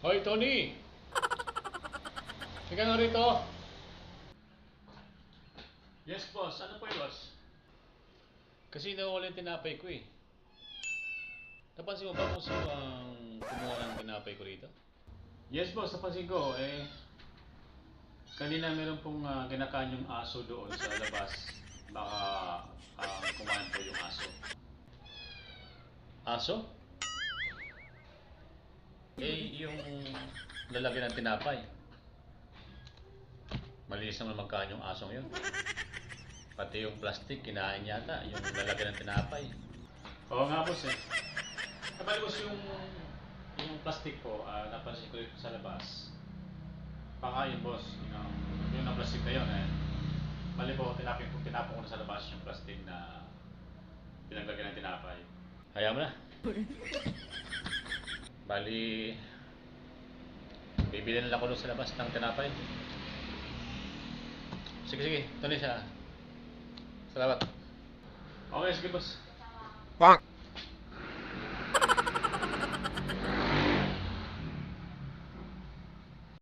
Hoy, Tony! Sige nga rito. Yes, boss. Ano po yun, boss? Kasi nawala yung tinapay ko eh. Napansin mo ba kung sino ang kumuha ng tinapay ko rito? Yes, boss. Napansin ko, kanina meron pong kinakain yung aso doon sa labas. Baka kumain po yung aso. Aso? Eh, yung lalagyan ng tinapay. Malinis naman magkain yung asong yun. Pati yung plastic, kinain yata. Yung lalagyan ng tinapay. Oo nga, boss eh. Kabali, boss, yung plastic po, napansin ko dito sa labas. Baka yun, boss. Yung na plastic na yun eh. Mali po, tinapon ko na sa labas yung plastic na pinaglagyan ng tinapay. Hayaan mo na. Bali, bibili na lang ako doon sa labas ng tinapay. Sige, tuloy siya. Salamat. Okay, sige, boss. Bonk.